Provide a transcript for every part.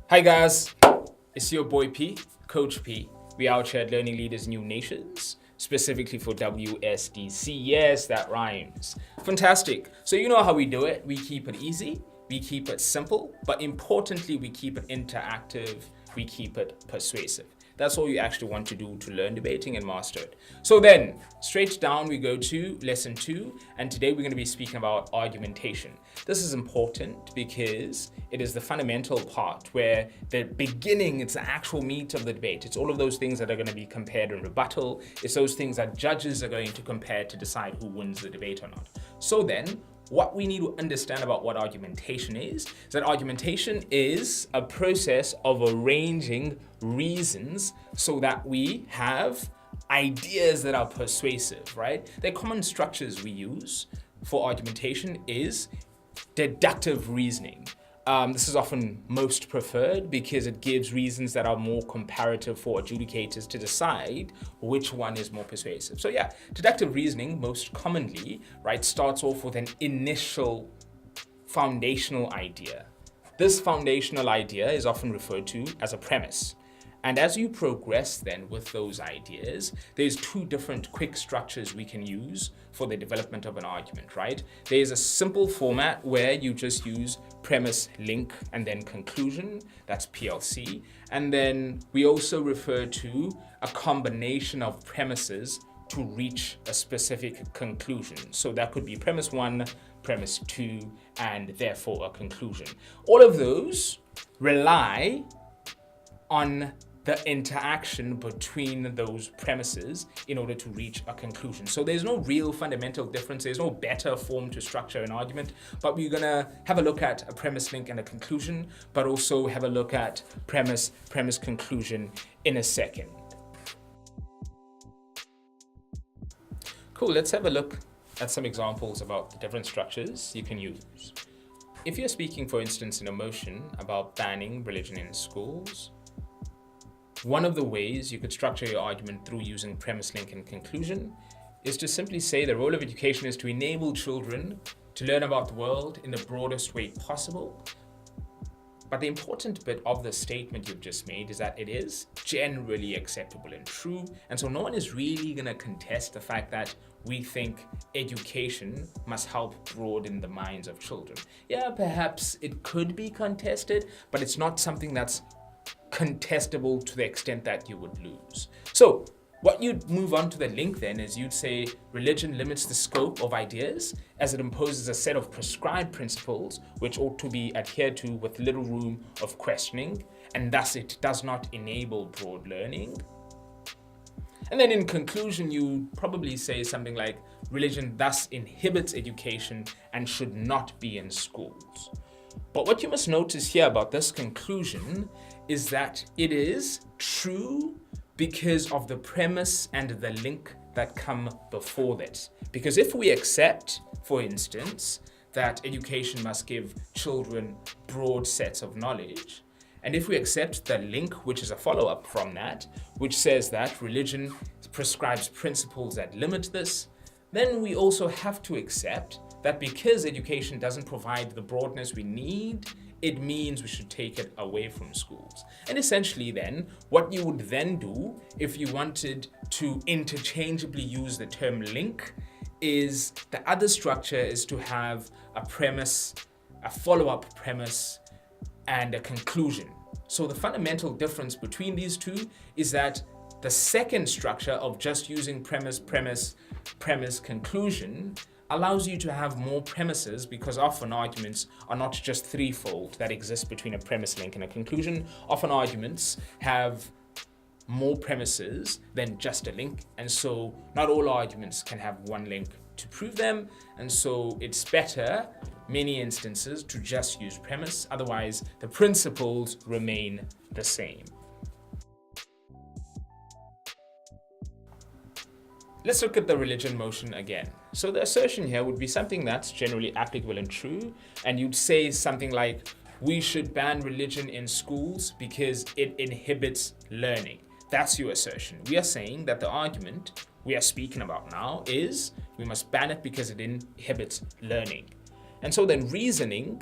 Hi guys, it's your boy P, Coach P. We out here at Learning Leaders New Nations, specifically for WSDC. Yes, that rhymes. Fantastic. So you know how we do it. We keep it easy, we keep it simple, but importantly, we keep it interactive, we keep it persuasive. That's all you actually want to do to learn debating and master it. So then, straight down we go to lesson 2, and today we're going to be speaking about argumentation. This is important because it is the fundamental part where the beginning, it's the actual meat of the debate. It's all of those things that are going to be compared and rebuttal. It's those things that judges are going to compare to decide who wins the debate or not. So then, what we need to understand about what argumentation is that argumentation is a process of arranging reasons so that we have ideas that are persuasive, right? The common structures we use for argumentation is deductive reasoning. This is often most preferred because it gives reasons that are more comparative for adjudicators to decide which one is more persuasive. So yeah, deductive reasoning most commonly, right, starts off with an initial foundational idea. This foundational idea is often referred to as a premise. And as you progress then with those ideas, there's two different quick structures we can use for the development of an argument, right? There's a simple format where you just use premise, link, and then conclusion. That's P.L.C. And then we also refer to a combination of premises to reach a specific conclusion. So that could be premise 1, premise 2, and therefore a conclusion. All of those rely on the interaction between those premises in order to reach a conclusion. So there's no real fundamental difference. There's no better form to structure an argument, but we're gonna have a look at a premise, link, and a conclusion, but also have a look at premise, conclusion in a second. Cool, let's have a look at some examples about the different structures you can use. If you're speaking, for instance, in a motion about banning religion in schools, one of the ways you could structure your argument through using premise, link, and conclusion is to simply say the role of education is to enable children to learn about the world in the broadest way possible. But the important bit of the statement you've just made is that it is generally acceptable and true. And so no one is really going to contest the fact that we think education must help broaden the minds of children. Yeah, perhaps it could be contested, but it's not something that's contestable to the extent that you would lose. So what you'd move on to the link then is you'd say religion limits the scope of ideas as it imposes a set of prescribed principles which ought to be adhered to with little room of questioning, and thus it does not enable broad learning. And then in conclusion, you probably say something like religion thus inhibits education and should not be in schools. But what you must notice here about this conclusion is that it is true because of the premise and the link that come before that. Because if we accept, for instance, that education must give children broad sets of knowledge, and if we accept the link, which is a follow-up from that, which says that religion prescribes principles that limit this, then we also have to accept that because education doesn't provide the broadness we need, it means we should take it away from schools. And essentially then, what you would then do if you wanted to interchangeably use the term link is the other structure is to have a premise, a follow-up premise, and a conclusion. So the fundamental difference between these two is that the second structure of just using premise, conclusion allows you to have more premises because often arguments are not just threefold that exist between a premise, link, and a conclusion. Often arguments have more premises than just a link, and so not all arguments can have one link to prove them, and so it's better, many instances, to just use premise, otherwise the principles remain the same. Let's look at the religion motion again. So the assertion here would be something that's generally applicable and true, and you'd say something like, we should ban religion in schools because it inhibits learning. That's your assertion. We are saying that the argument we are speaking about now is we must ban it because it inhibits learning. And so then reasoning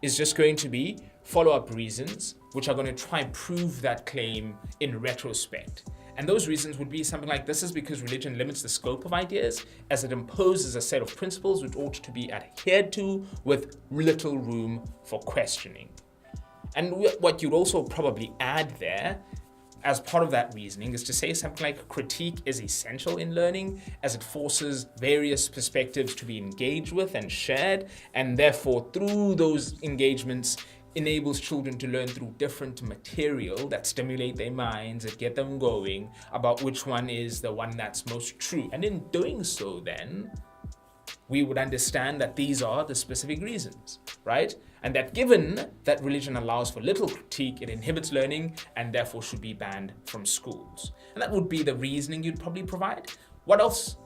is just going to be follow-up reasons, which are going to try and prove that claim in retrospect. And those reasons would be something like, this is because religion limits the scope of ideas as it imposes a set of principles which ought to be adhered to with little room for questioning. And what you'd also probably add there as part of that reasoning is to say something like, critique is essential in learning as it forces various perspectives to be engaged with and shared, and therefore through those engagements enables children to learn through different material that stimulate their minds and get them going about which one is the one that's most true. And in doing so then, we would understand that these are the specific reasons, right? And that given that religion allows for little critique, it inhibits learning and therefore should be banned from schools. And that would be the reasoning you'd probably provide. What else?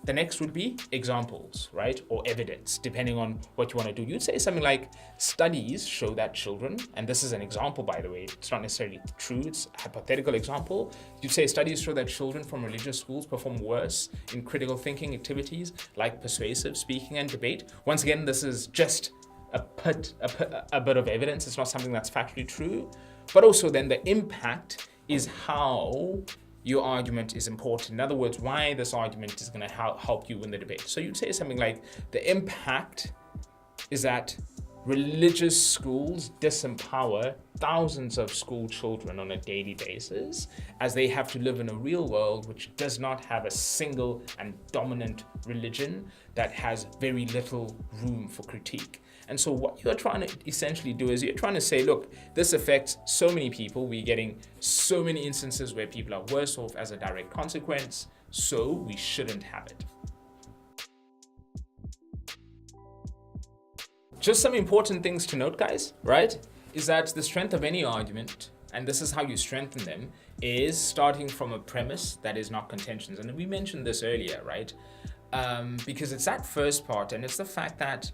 The next would be examples, right? Or evidence, depending on what you want to do. You'd say something like, studies show that children, and this is an example, by the way, it's not necessarily true, it's a hypothetical example. You'd say studies show that children from religious schools perform worse in critical thinking activities like persuasive speaking and debate. Once again, this is just a bit of evidence. It's not something that's factually true. But also then the impact is how your argument is important. In other words, why this argument is going to help you win the debate. So you'd say something like, the impact is that religious schools disempower thousands of school children on a daily basis as they have to live in a real world which does not have a single and dominant religion that has very little room for critique. And so what you're trying to essentially do is you're trying to say, look, this affects so many people. We're getting so many instances where people are worse off as a direct consequence, so we shouldn't have it. Just some important things to note, guys, right? Is that the strength of any argument, and this is how you strengthen them, is starting from a premise that is not contentions. And we mentioned this earlier, right? Because it's that first part, and it's the fact that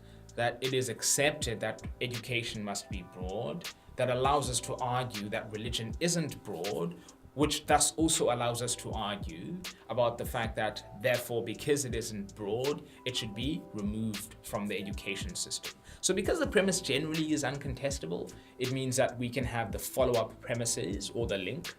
it is accepted that education must be broad, that allows us to argue that religion isn't broad, which thus also allows us to argue about the fact that, therefore, because it isn't broad, it should be removed from the education system. So because the premise generally is uncontestable, it means that we can have the follow-up premises or the link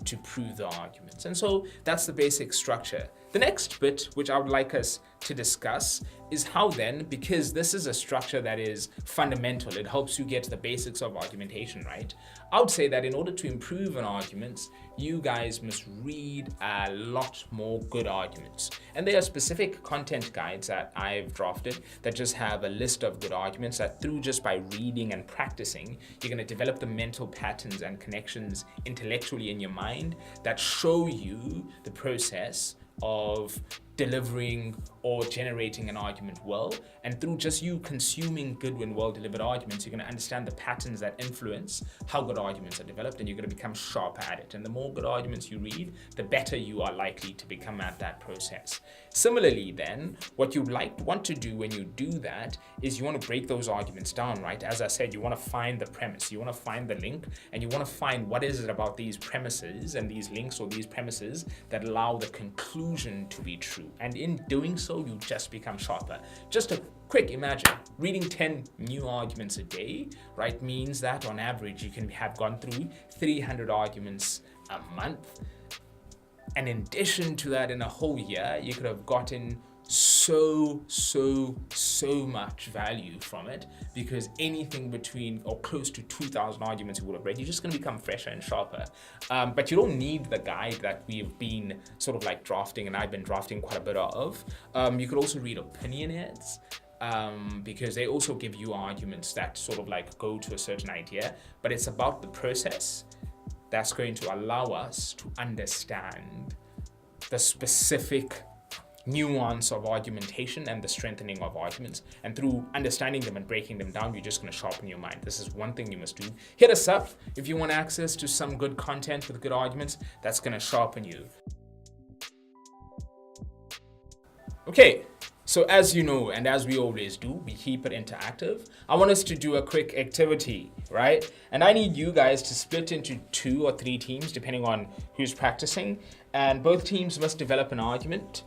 to prove the arguments. And so that's the basic structure. The next bit, which I would like us to discuss, is how then, because this is a structure that is fundamental, it helps you get the basics of argumentation, right? I would say that in order to improve an argument, you guys must read a lot more good arguments. And there are specific content guides that I've drafted that just have a list of good arguments that through just by reading and practicing, you're going to develop the mental patterns and connections intellectually in your mind that show you the process of delivering or generating an argument well. And through just you consuming good and well-delivered arguments, you're going to understand the patterns that influence how good arguments are developed, and you're going to become sharp at it. And the more good arguments you read, the better you are likely to become at that process. Similarly then, what you'd want to do when you do that is you want to break those arguments down, right? As I said, you want to find the premise, you want to find the link, and you want to find what is it about these premises and these links or these premises that allow the conclusion to be true. And in doing so, you just become sharper. Just a quick imagine, reading 10 new arguments a day, right, means that on average, you can have gone through 300 arguments a month. And in addition to that, in a whole year, you could have gotten so much value from it, because anything between or close to 2,000 arguments you would have read, you're just going to become fresher and sharper. But you don't need the guide that we've been sort of like drafting, and I've been drafting quite a bit of. You could also read opinionaires, because they also give you arguments that sort of like go to a certain idea, but it's about the process that's going to allow us to understand the specific nuance of argumentation and the strengthening of arguments. And through understanding them and breaking them down, you're just going to sharpen your mind. This is one thing you must do. Hit us up if you want access to some good content with good arguments that's going to sharpen you. Okay. So as you know, and as we always do, we keep it interactive. I want us to do a quick activity, right? And I need you guys to split into 2 or 3 teams, depending on who's practicing. And both teams must develop an argument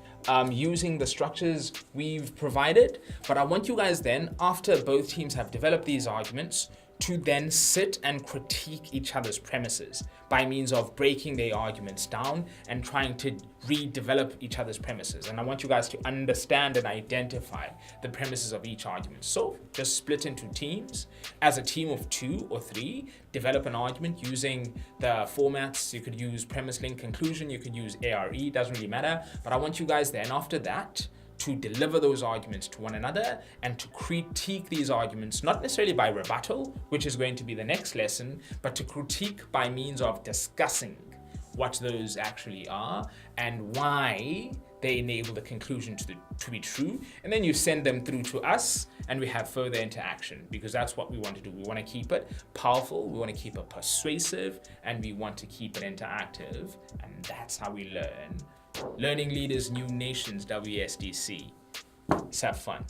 using the structures we've provided. But I want you guys then, after both teams have developed these arguments, to then sit and critique each other's premises by means of breaking their arguments down and trying to redevelop each other's premises. And I want you guys to understand and identify the premises of each argument. So just split into teams. As a team of 2 or 3, develop an argument using the formats. You could use premise, link, conclusion. You could use A.R.E., doesn't really matter. But I want you guys then after that to deliver those arguments to one another and to critique these arguments, not necessarily by rebuttal, which is going to be the next lesson, but to critique by means of discussing what those actually are and why they enable the conclusion to be true. And then you send them through to us and we have further interaction, because that's what we want to do. We want to keep it powerful, we want to keep it persuasive, and we want to keep it interactive. And that's how we learn. Learning Leaders, New Nations, WSDC. Let's have fun.